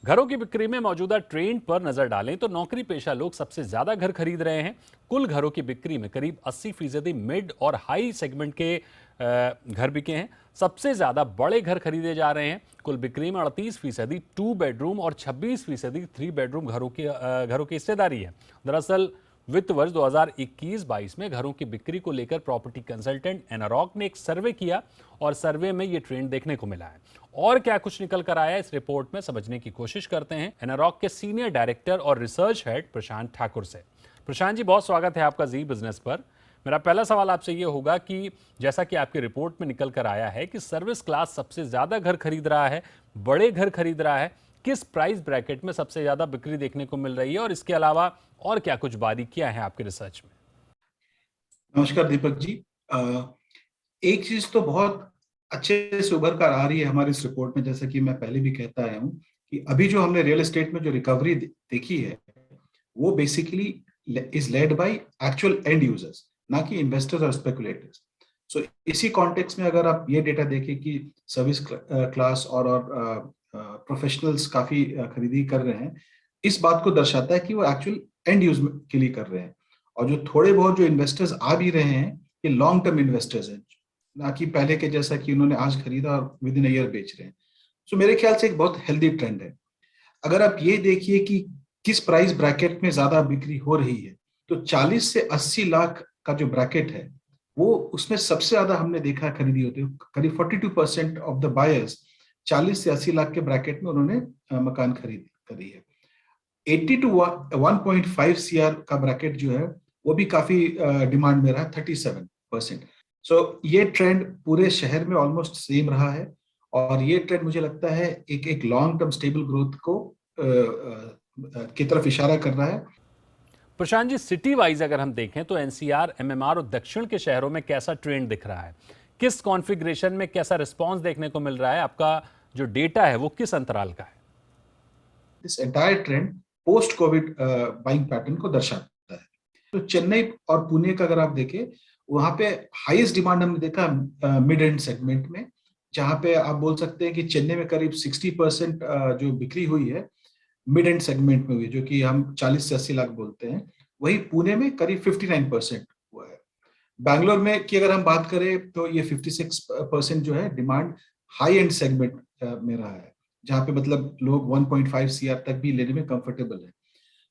घरों की बिक्री में मौजूदा ट्रेंड पर नजर डालें तो नौकरी पेशा लोग सबसे ज्यादा घर खरीद रहे हैं। कुल घरों की बिक्री में करीब 80% मिड और हाई सेगमेंट के घर बिके हैं। सबसे ज्यादा बड़े घर खरीदे जा रहे हैं। कुल बिक्री में 38% 2 बेडरूम और 26% 3 बेडरूम घरों की हिस्सेदारी है। दरअसल वित्त वर्ष 2021-22 में घरों की बिक्री को लेकर प्रॉपर्टी कंसल्टेंट एनारॉक ने एक सर्वे किया और सर्वे में ये ट्रेंड देखने को मिला है। और क्या कुछ निकल कर आया इस रिपोर्ट में समझने की कोशिश करते हैं एनारॉक के सीनियर डायरेक्टर और रिसर्च हेड प्रशांत ठाकुर से। प्रशांत जी, बहुत स्वागत है आपका जी बिजनेस पर। मेरा पहला सवाल आपसे ये होगा कि जैसा कि आपकी रिपोर्ट में निकल कर आया है कि सर्विस क्लास सबसे ज्यादा घर खरीद रहा है, बड़े घर खरीद रहा है, किस प्राइस ब्रैकेट में सबसे ज्यादा बिक्री देखने को मिल रही है और इसके अलावा और क्या कुछ बारीकियां हैं आपके रिसर्च में? नमस्कार दीपक जी। एक चीज तो बहुत अच्छे से उभर कर आ रही है हमारी इस रिपोर्ट में, जैसा कि मैं पहले भी कहता आया हूँ कि अभी जो हमने रियल एस्टेट में जो रिकवरी देखी है वो basically is led by actual and users, ना कि इन्वेस्टर्स और स्पेकुलेटर्स। सो इसी कॉन्टेक्स्ट में अगर आप ये डेटा देखें कि सर्विस क्लास और प्रोफेशनल्स काफी खरीदी कर रहे हैं, इस बात को दर्शाता है कि वो एक्चुअल एंड यूज के लिए कर रहे हैं। और जो थोड़े बहुत जो इन्वेस्टर्स आ भी रहे हैं, ये लॉन्ग टर्म इन्वेस्टर्स हैं, ना कि पहले के जैसा कि उन्होंने आज खरीदा और विद इन ईयर बेच रहे हैं। सो मेरे ख्याल से एक बहुत हेल्दी ट्रेंड है। अगर आप ये देखिए कि किस प्राइस ब्रैकेट में ज्यादा बिक्री हो रही है, तो 40 से 80 लाख का जो ब्रैकेट है वो उसमें सबसे ज्यादा हमने देखा खरीदी होती है। करीब 42% ऑफ द बायर्स 40 से 80 लाख के ब्रैकेट में उन्होंने मकान खरीद करी है। 80 टू 1.5 सीआर का ब्रैकेट जो है वो भी काफी डिमांड में रहा, 37%। सो ये ट्रेंड पूरे शहर में ऑलमोस्ट सेम रहा है और ये ट्रेंड मुझे लगता है एक एक लॉन्ग टर्म स्टेबल ग्रोथ को की तरफ इशारा कर रहा है। प्रशांत जी, सिटी वाइज अगर हम देखें तो एनसीआर, एमएमआर और दक्षिण के शहरों में कैसा ट्रेंड दिख रहा है? किस कॉन्फ़िगरेशन में कैसा रिस्पांस देखने को मिल रहा है? आपका जो डेटा है वो किस अंतराल का है? This entire trend post Covid buying pattern को दर्शाता है। तो चेन्नई और पुणे का अगर आप देखें, वहां पे हाईएस्ट डिमांड हमने देखा मिड एंड सेगमेंट में, जहां पे आप बोल सकते हैं कि चेन्नई में करीब 60% जो बिक्री हुई है मिड एंड सेगमेंट में हुई, जो कि हम 40 से 80 लाख बोलते हैं। वही पुणे में करीब 59% हुआ है। बैंगलोर में की अगर हम बात करें तो ये 56% जो है डिमांड हाई एंड सेगमेंट में रहा है, जहाँ पे मतलब लोग 1.5 सीआर तक भी लेने में कंफर्टेबल है।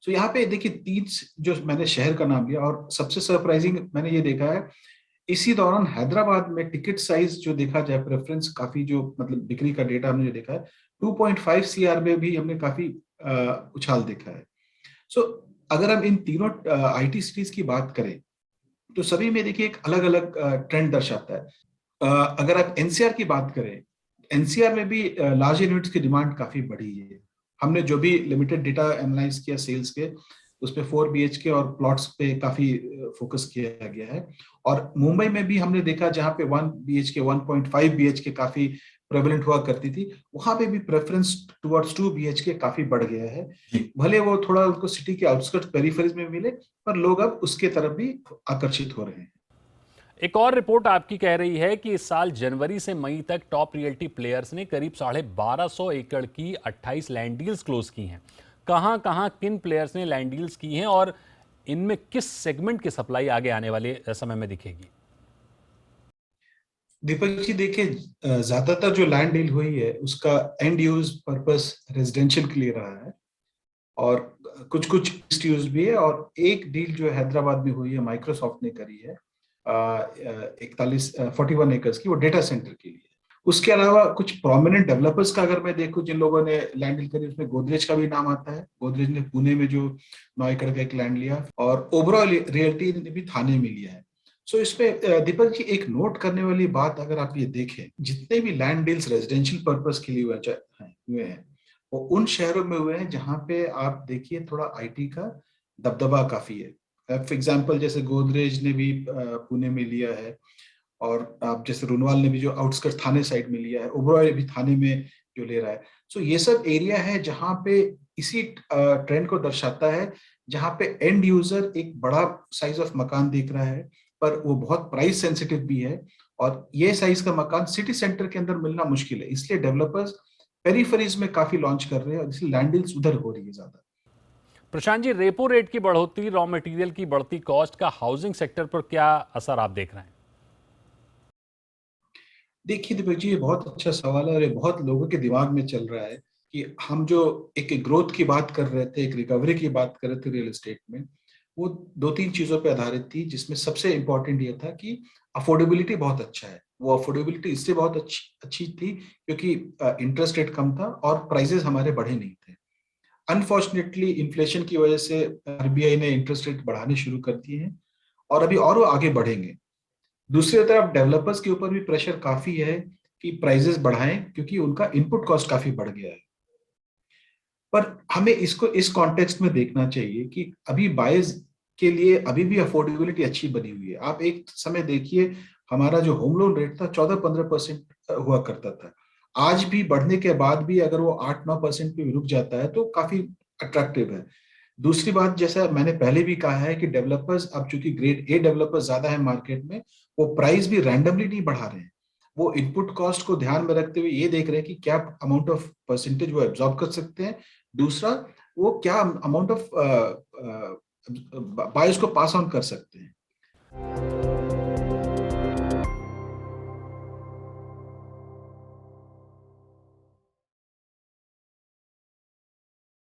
सो यहाँ पे देखिए तीन जो मैंने शहर का नाम लिया, और सबसे सरप्राइजिंग मैंने ये देखा है इसी दौरान हैदराबाद में टिकट साइज जो देखा जाए, प्रेफरेंस काफी जो मतलब बिक्री का डेटा हमने जो देखा है 2.5 सीआर में भी हमने काफी उछाल देखा है। सो अगर हम इन तीनों आईटी सिटीज की बात करें तो सभी में देखिए एक अलग अलग ट्रेंड दर्शाता है। अगर आप एनसीआर की बात करें, एनसीआर में भी लार्ज यूनिट्स की डिमांड काफी बढ़ी है। हमने जो भी लिमिटेड डेटा एनालाइज किया सेल्स के, उसपे 4 BHK और प्लॉट्स पे काफी फोकस किया गया है। और मुंबई में भी हमने देखा जहां पे 1 BHK 1.5 BHK काफी प्रेवलेंट हुआ करती थी, वहां पे भी प्रेफरेंस टुवर्ड्स 2 BHK काफी बढ़ गया है। भले वो थोड़ा उनको सिटी के आउटस्कर्ट्स पेरिफेरीज में मिले, पर लोग अब उसके तरफ भी आकर्षित हो रहे हैं। एक और रिपोर्ट आपकी कह रही है कि इस साल जनवरी से मई तक टॉप रियल्टी प्लेयर्स ने करीब 1250 एकड़ की 28 लैंड डील्स क्लोज की हैं। कहां कहां किन प्लेयर्स ने लैंड डील्स की हैं और इनमें किस सेगमेंट की सप्लाई आगे आने वाले समय में दिखेगी? दीपक जी देखिए, ज्यादातर जो लैंड डील हुई है उसका एंड यूज पर्पस रेजिडेंशियल के लिए रहा है, और कुछ कुछ मिक्स्ड यूज भी है। और एक डील जो हैदराबाद में हुई है माइक्रोसॉफ्ट ने करी है 41 एकर्स की, वो डेटा सेंटर के लिए। उसके अलावा कुछ प्रोमिनेंट डेवलपर्स का अगर मैं देखूं जिन लोगों ने लैंड डील करी, उसमें गोदरेज का भी नाम आता है। गोदरेज ने पुणे में जो 9 एकड़ का एक लैंड लिया, और ओवरऑल रियल्टी ने भी थाने में लिया है। सो इसमें दीपक जी एक नोट करने वाली बात, अगर आप ये देखें जितने भी लैंड डील्स रेजिडेंशियल पर्पस के लिए हुए हैं वो उन शहरों में हुए हैं जहां पे आप देखिए थोड़ा आईटी का दबदबा काफी है। फॉर एग्जांपल जैसे गोदरेज ने भी पुणे में लिया है, और आप जैसे रुनवाल ने भी जो आउटस्कर्ट थाने साइड में लिया है, ओबरॉय भी थाने में जो ले रहा है। सो ये सब एरिया है जहां पे इसी ट्रेंड को दर्शाता है, जहां पे एंड यूजर एक बड़ा साइज ऑफ मकान देख रहा है, पर वो बहुत प्राइस सेंसिटिव भी है। और ये साइज का मकान सिटी सेंटर के अंदर मिलना मुश्किल है, इसलिए डेवलपर्स पेरिफेरीज में काफी लॉन्च कर रहे हैं और इसलिए लैंड डील्स उधर हो रही है ज्यादा। प्रशांत जी, रेपो रेट की बढ़ोतरी, रॉ मटेरियल की बढ़ती कॉस्ट का हाउसिंग सेक्टर पर क्या असर आप देख रहे हैं? देखिए दीपक जी, ये बहुत अच्छा सवाल है और ये बहुत लोगों के दिमाग में चल रहा है कि हम जो एक ग्रोथ की बात कर रहे थे, एक रिकवरी की बात कर रहे थे रियल एस्टेट में, वो दो तीन चीजों पे आधारित थी, जिसमें सबसे इंपॉर्टेंट ये था कि अफोर्डेबिलिटी बहुत अच्छा है। वो अफोर्डेबिलिटी इससे बहुत अच्छी अच्छी थी क्योंकि इंटरेस्ट रेट कम था और प्राइसेस हमारे बढ़े नहीं थे। अनफॉर्चुनेटली इन्फ्लेशन की वजह से आरबीआई ने इंटरेस्ट रेट बढ़ाने शुरू कर दिए हैं और अभी और वो आगे बढ़ेंगे। दूसरी तरफ डेवलपर्स के ऊपर भी प्रेशर काफी है कि प्राइसेस बढ़ाएं क्योंकि उनका इनपुट कॉस्ट काफी बढ़ गया है। पर हमें इसको इस कॉन्टेक्स्ट में देखना चाहिए कि अभी बायर्स के लिए अभी भी अफोर्डेबिलिटी अच्छी बनी हुई है। आप एक समय देखिए, हमारा जो होम लोन रेट था 14-15% हुआ करता था। आज भी बढ़ने के बाद भी अगर वो 8-9% पे भी रुक जाता है तो काफी अट्रैक्टिव है। दूसरी बात, जैसा मैंने पहले भी कहा है कि डेवलपर्स अब चूंकि ग्रेड ए डेवलपर्स ज्यादा है मार्केट में, वो प्राइस भी रैंडमली नहीं बढ़ा रहे हैं। वो इनपुट कॉस्ट को ध्यान में रखते हुए ये देख रहे हैं कि क्या अमाउंट ऑफ परसेंटेज वो एब्जॉर्ब कर सकते हैं। दूसरा, वो क्या अमाउंट ऑफ बायर्स को पास ऑन कर सकते हैं।